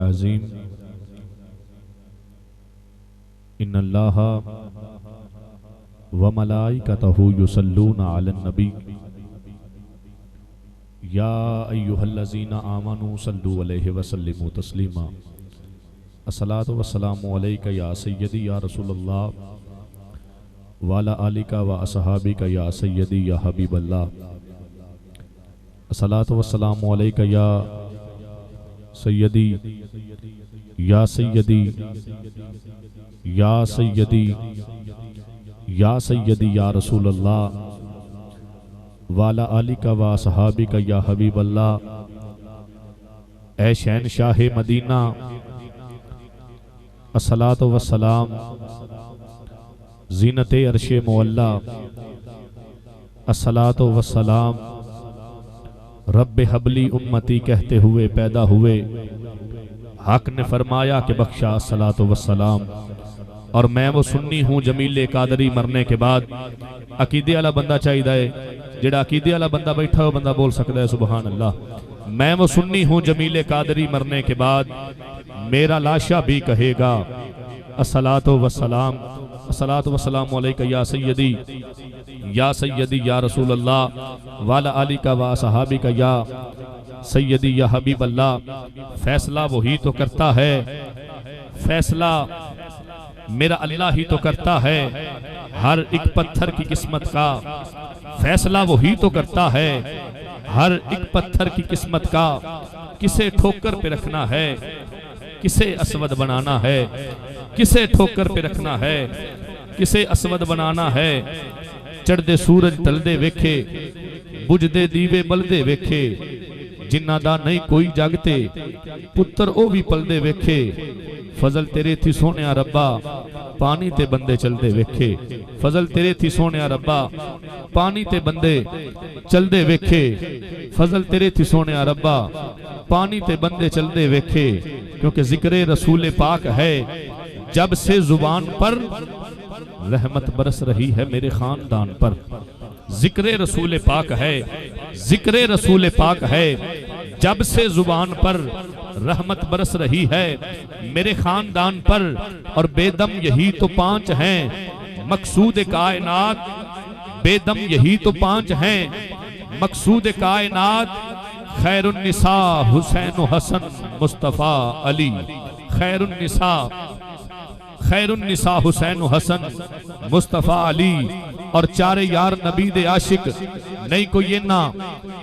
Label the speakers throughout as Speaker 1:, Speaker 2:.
Speaker 1: अज़ीम इन्नल्लाह व मलाइकतहु युसल्लूना अलन नबी या अय्युहल्लज़ीना आमनू सल्लु अलैहि व सल्लिमू तस्लीमा। अस्सलातु वस्सलामु अलैका या सय्यदी या रसूलल्लाह व अला आलिका व असहाबिका या सय्यदी या हबीबल्लाह। अस्सलातु वस्सलामु अलैका या सय्यदी या सय्यदी या सय्यदी या सय्यदी या रसूलल्लाह वाला आलिका व सहाबिका या हबीबल्लाह। ऐ शहनशाह मदीना अस्सलातु वस्सलाम ज़ीनते अर्शे मुअल्ला अस्सलातु वस्सलाम रब्बे हबली उम्मती कहते हुए पैदा हुए। हक ने फरमाया कि बख्शा अस्सलातु वस्सलाम। और मैं वो सुन्नी हूँ जमीले कादरी मरने के बाद अकीदे वाला बंदा चाहिए, जेड़ा अकीदे वाला बंदा बैठा हो बंदा बोल सकता है सुबहान अल्लाह। मैं वो सुन्नी हूँ जमीले कादरी मरने के बाद मेरा लाशा भी कहेगा अस्सलातु वस्सलाम अस्सलातु वस्सलामु अलैका या सय्यदी या रसूल अल्लाह वाला आलिका व सहाबिका या सय्यदी या हबीब अल्लाह। फैसला वही तो करता है, फैसला मेरा अल्लाह ही तो करता है। हर एक पत्थर की किस्मत का फैसला वही तो करता है। हर एक पत्थर की किस्मत का किसे ठोकर पे रखना है, किसे असवद बनाना है, किसे ठोकर पे रखना है, किसे असवद बनाना है। चढ़दे सूरज टलदे वेखे, बुझदे दीवे बलदे वेखे, जिन्ना दा नहीं कोई जागते पुत्र ओ भी पलदे वेखे। फजल तेरे थी सोनिया रब्बा पानी ते बंदे चलदे वेखे। फजल तेरे थी सोनिया रब्बा पानी ते बंदे चलदे वेखे। फजल तेरे थी सोनिया रब्बा पानी ते बंदे चलदे वेखे। क्योंकि जिक्र रसूल पाक है जब से जुबान पर रहमत बरस रही है मेरे खानदान पर। जिक्र रसूल पाक है, जिक्र रसूल पाक है जब से जुबान पर रहमत बरस रही है मेरे खानदान पर। और बेदम यही तो 5 हैं मकसूद कायनात, बेदम यही तो 5 हैं मकसूद कायनात। खैरुन्निसा हुसैन हसन मुस्तफ़ा अली। खैरुन्निसा हुसैन हसन मुस्तफ़ा अली। और चारे यार नबी दे आशिक नहीं कोई इन्ना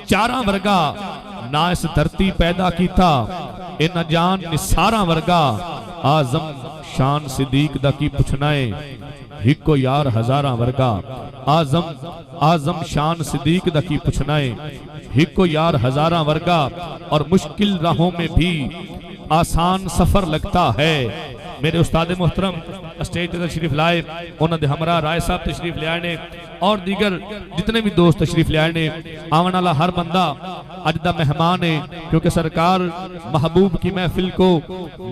Speaker 1: चारा वर्गा ना इस धरती पैदा कीता। इन्ना जान निसारा वर्गा आजम शान सिद्दीक दा की पुछना है। हिको यार हजारा वर्गा आजम शान सिद्दीक दा की पुछना है। हिको यार हजारा वर्गा। और मुश्किल राहों में भी आसान सफर लगता है। मेरे उस्ताद मोहतरम स्टेज पर तशरीफ लाए, उन्होंने हमरा राय साहब तशरीफ ले आए ने और दीगर जितने भी दोस्त तशरीफ ले आए ने। आवन वाला हर बंदा अज दा मेहमान है, क्योंकि सरकार महबूब की महफिल को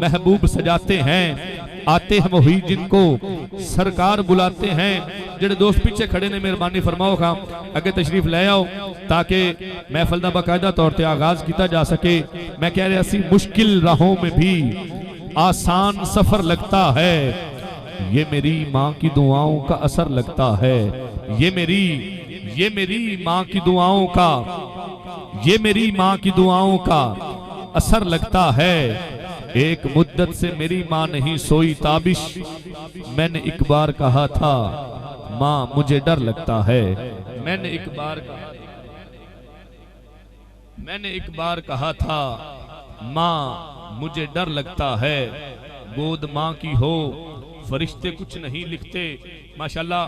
Speaker 1: महबूब सजाते हैं। आते हैं वही जिनको सरकार बुलाते हैं। जेडे दोस्त पीछे खड़े ने मेहरबानी फरमाओ खा अगे तशरीफ ले आओ ताकि महफिल का बाकायदा तौर पर आगाज किया जा सके। मैं कह रहा सी मुश्किल राहों में भी आसान सफर लगता है। ये मेरी माँ की दुआओं का असर लगता है। ये मेरी माँ की दुआओं का, ये मेरी माँ की दुआओं का असर लगता है। एक मुद्दत से मेरी माँ नहीं सोई ताबिश, मैंने एक बार कहा था माँ मुझे डर लगता है। मैंने एक बार कहा था माँ मुझे डर लगता है। गोद माँ की हो फरिश्ते कुछ नहीं लिखते। माशाल्लाह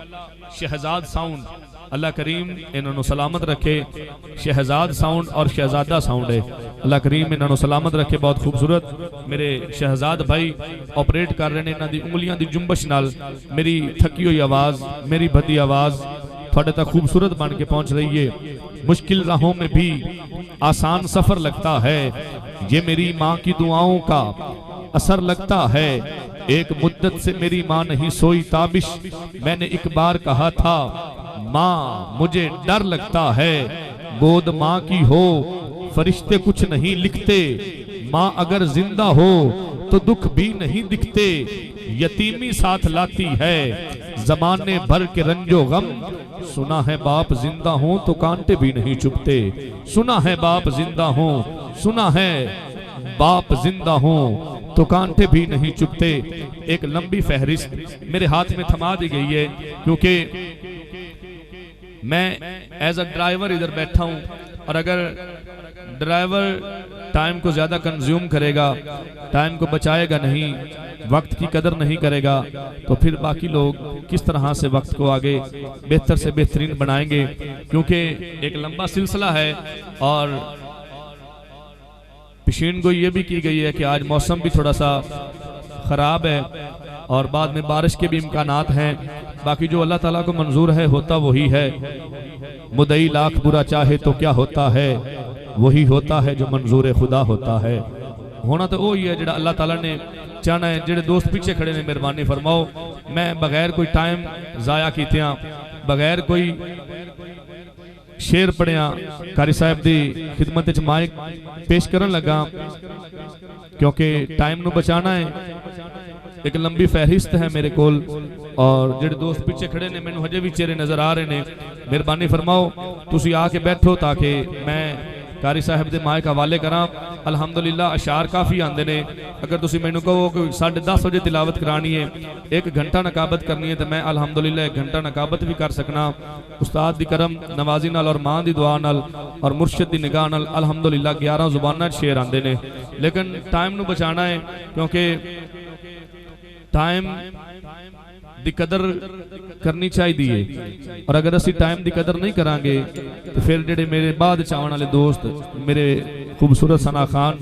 Speaker 1: शहजाद साउंड अल्लाह करीम इन्होंने सलामत रखे। शहजाद साउंड और शहजादा साउंड है, अल्लाह करीम इन्होंने सलामत रखे। बहुत खूबसूरत मेरे शहजाद भाई ऑपरेट कर रहे हैं। इन्हों की उंगलियां की जुम्बश नाल मेरी थकी हुई आवाज़, मेरी भद्दी आवाज़ थोड़े तक खूबसूरत बन के पहुंच रही है। मुश्किल राहों में भी आसान सफर लगता है। ये मेरी माँ की दुआओं का असर लगता है। एक मुद्दत से मेरी माँ नहीं सोई ताबिश, मैंने एक बार कहा था माँ मुझे डर लगता है। गोद माँ की हो फरिश्ते कुछ नहीं लिखते, माँ अगर जिंदा हो तो दुख भी नहीं दिखते, यतीमी साथ लाती है जमाने भर के रंजो गम। सुना है बाप जिंदा हो तो कांटे भी नहीं चुभते, सुना है बाप जिंदा हो, सुना है बाप जिंदा हो तो कांटे भी नहीं चुभते। एक लंबी फहरिस्त मेरे हाथ में थमा दी गई है, क्योंकि मैं एज अ ड्राइवर इधर बैठा हूं, और अगर ड्राइवर टाइम को ज्यादा कंज्यूम करेगा, टाइम को बचाएगा नहीं, वक्त की कदर नहीं करेगा, तो फिर बाकी लोग किस तरह से वक्त को आगे बेहतर से बेहतरीन बनाएंगे। क्योंकि एक लंबा सिलसिला है, और पेशीन को ये भी की गई है कि आज मौसम भी थोड़ा सा ख़राब है और बाद में बारिश के भी इम्कानात हैं। बाकी जो अल्लाह ताला को मंजूर है होता वही है। मुदई लाख बुरा चाहे तो क्या होता है, वही होता है जो मंजूर खुदा होता है। होना तो वही है जो अल्लाह ताला ने चाहना है। जेडे दोस्त पीछे खड़े ने मेहरबानी फरमाओ, मैं बगैर कोई टाइम ज़ाया कीतियां, बगैर कोई शेर पढ़िया कारी साहब की खिदमत च माइक पेश करन लगा, क्योंकि टाइम नू बचाना है। एक लंबी फहरिस्त है मेरे कोल, और जेडे दोस्त पीछे खड़े ने मैनू हजे भी चेहरे नजर आ रहे ने, मेहरबानी फरमाओ तुसी आके बैठो ताकि मैं कारी साहब के माइक हवाले करा। अल्हम्दुलिल्लाह अशार काफ़ी आते ने। अगर तुसी मैनू कहो कि 10:30 बजे तिलावत करानी है, 1 घंटा नकाबत करनी है, तो मैं अल्हम्दुलिल्लाह 1 घंटा नकाबत भी कर सकना। उस्ताद दी करम नवाजी नाल और मां दी दुआ नाल और मुर्शिद दी निगाह नाल अल्हम्दुलिल्लाह 11 जुबाना शेर आते ने। लेकिन टाइम नू बचाना है, क्योंकि टाइम दी कदर करनी चाहिए, और अगर असी टाइम दी कदर नहीं करांगे तो फिर जेडे मेरे बाद चावण वाले दोस्त मेरे खूबसूरत सना खान,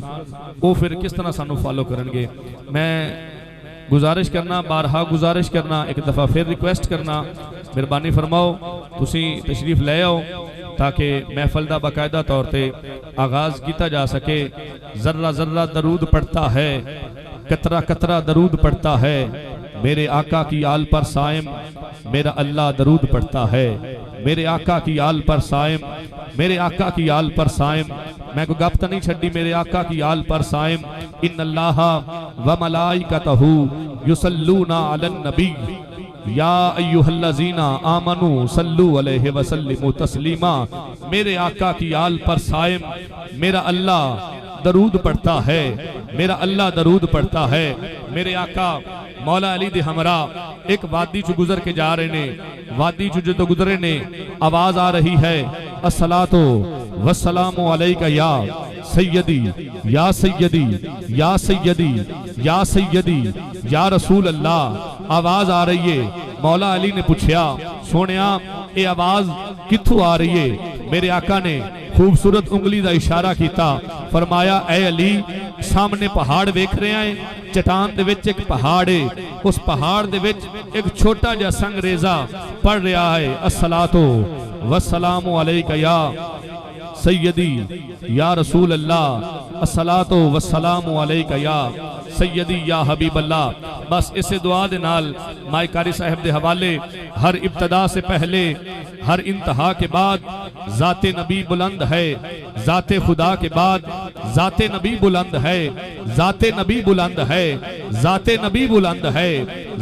Speaker 1: वो फिर किस तरह सानू फॉलो करनगे। मैं गुजारिश करना, बारहा गुजारिश करना, एक दफ़ा फिर रिक्वेस्ट करना, मेहरबानी फरमाओ तुसी तशरीफ ले आओ ताकि महफल दा बाकायदा तौर पे आगाज किया जा सके। जर्रा जर्रा दरूद पढ़ता है, कतरा कतरा दरूद पढ़ता है, मेरे आका की आल पर साइम मेरा अल्लाह दरूद पढ़ता है। मेरे आका की आल पर साइम, मेरे आका की आल पर साइम, मैं को गप तो नहीं छड़ी, मेरे आका की आल पर साइम। इन्नल्लाह व मलाइकतहू युसल्लूना अलन नबी या अय्युहल्लज़ीना आमनू सल्लू अलैहि व सल्लिमू तस्लीमा। मेरे आका की आल पर साइम मेरा अल्लाह दरूद पढ़ता है, मेरा अल्लाह दरूद पढ़ता है। मेरे आका मौला अली दे हमरा एक वादी चु गुजर के जा रहे ने, वादी चु जो गुजरे ने आवाज आ रही है, अस्सलातो वस्सलामु अलैका या सैयदी या सैयदी या सैयदी या सैयदी या रसूल अल्लाह। आवाज आ रही है। मौला अली ने पूछा, सोनिया ये आवाज कित्थों आ रही है? मेरे आका ने खूबसूरत उंगली का इशारा किया, फरमाया ए अली सामने पहाड़ वेख रहे हैं, चट्टान दे विच एक पहाड़ है, उस पहाड़ दे विच एक छोटा जा संगरेजा पढ़ रहा है, अस्सलातो वस्सलामु अलैका या सैयदी या रसूल अल्लाह, अस्सलातो वस्सलामु अलैका या सैयदी या हबीब अल्लाह। बस इसे दुआ दे नाल माई कारी साहब दे हवाले हर इब्तदा से पहले हर इंतहा के बाद जाते नबी बुलंद है, जाते खुदा के बाद जाते नबी बुलंद है, जाते नबी बुलंद है, जाते नबी बुलंद है,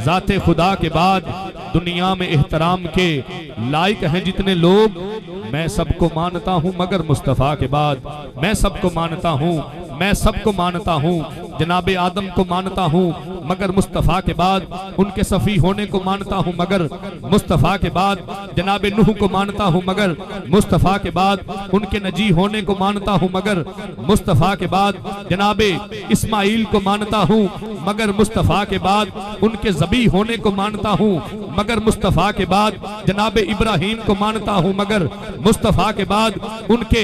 Speaker 1: जाते खुदा के बाद दुनिया में एहतराम के लायक हैं जितने लोग, मैं सबको मानता हूँ मगर मुस्तफ़ा के बाद। मैं सबको मानता हूँ, मैं सबको मानता हूँ, जनाबे आदम को मानता हूँ मगर मुस्तफ़ा के बाद, उनके सफ़ी होने को मानता हूँ मगर मुस्तफ़ा के बाद, जनाबे नूह को मानता हूँ मगर मुस्तफ़ा के बाद, उनके नजी होने को मानता हूँ मगर मुस्तफ़ा के बाद, जनाबे इस्माइल को मानता हूँ मगर मुस्तफ़ा के बाद, उनके ज़बी होने को मानता हूँ मगर मुस्तफ़ा के बाद, जनाबे इब्राहीम को मानता हूँ मगर मुस्तफ़ा के बाद, उनके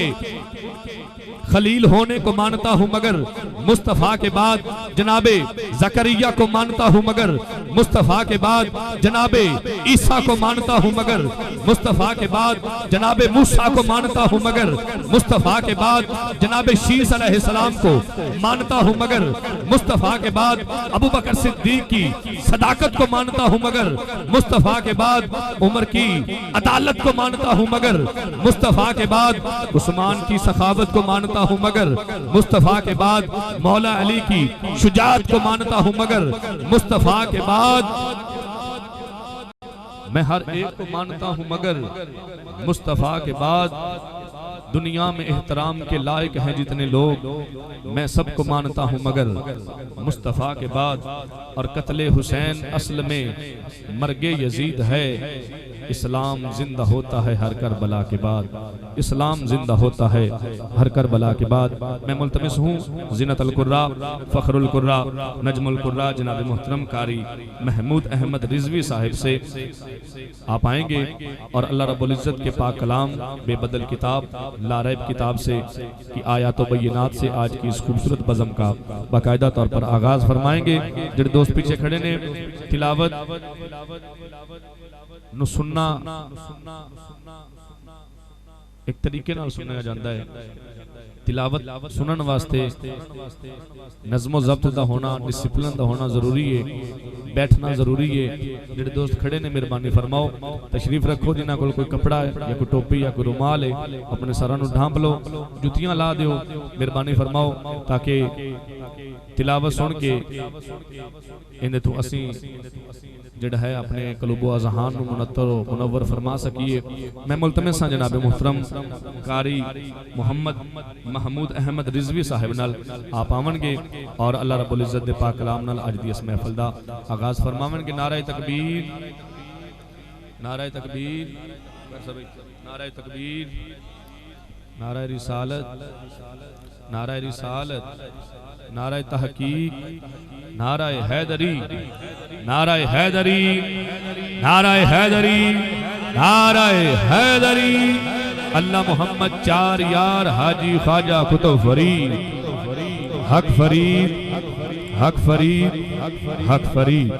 Speaker 1: खलील होने को मानता हूँ मगर मुस्तफ़ा के बाद, जनाबे ज़करिया को मानता हूँ मगर मुस्तफ़ा के बाद, जनाबे ईसा को मानता हूँ मगर मुस्तफ़ा के बाद, जनाबे मूसा को मानता हूँ मगर मुस्तफ़ा के बाद, जनाबे शीस अलैहिस्सलाम को मानता हूँ मगर मुस्तफ़ा के बाद, अबू बकर सिद्दीक की सदाकत को मानता हूँ मगर मुस्तफ़ा के बाद, उमर की अदालत को मानता हूँ मगर मुस्तफ़ा के बाद, उस्मान की सखावत को मानता मानता हूँ मगर मुस्तफ़ा के बाद, मौला अली की शुजाअत को मानता हूँ मगर मुस्तफ़ा के बाद, मैं हर एक को मानता हूँ मगर मुस्तफ़ा के बाद, दुनिया में एहतराम के लायक हैं जितने लोग, मैं सबको मानता हूँ मगर मुस्तफ़ा के बाद। और कत्ले हुसैन असल में मर्गे यजीद है, इस्लाम जिंदा होता है हर करबला के बाद, इस्लाम जिंदा होता है हर करबला के बाद। मैं मुल्तमिस हूँ ज़ीनतुल कुर्रा, फ़ख्रुल कुर्रा, नजमुल कुर्रा जनाब मोहतरम कारी महमूद अहमद रिजवी साहिब से आप आएंगे और अल्लाह रब्बुल इज़्ज़त के पाक कलाम बेबदल किताब लारैब किताब से की आयात व बय्यिनात से आज की इस खूबसूरत बज़म का बाकायदा तौर पर आगाज़ फरमाएंगे। जिहड़े दोस्त पीछे खड़े ने तिलावत नु सुनना एक तरीके नाल सुनया जाता है, तिलावत सुनन वास्ते नज़्मो ज़ब्त दा होना, डिसिप्लिन दा होना जरूरी है, बैठना जरूरी है। जिहड़े दोस्त खड़े ने मेहरबानी फरमाओ तशरीफ रखो, जिन्हां कोल कोई कपड़ा है या कोई टोपी या कोई रुमाल है अपने सरां नूं ढांप लो, जुतियां ला दिओ, मेहरबानी फरमाओ ताकि तिलावत सुन के इहदे तो असीं जिहड़ा है अपने कलूबो अज़हान नूं मुनव्वर फरमा सकीए। मैं मुल्तमिस हां जनाब मुहतरम कारी मोहम्मद महमूद अहमद रिजवी साहिब नाल आप आवणगे और अल्लाह रब्बुल इज़्ज़त दे पाक कलाम नाल अज दी इस महफिल दा आगाज़ फरमावणगे। नारे तकबीर, नारे तकबीर, नारे तकबीर, नारे रिसालत, नारे रिसालत, नारे तहकीक, नारे हैदरी, नारे हैदरी, नारे हैदरी, नारे हैदरी। अल्लाह मोहम्मद चार यार हाजी ख्वाजा कुतुब फरीद, हक फरीद, हक फरीद, हक फरीद।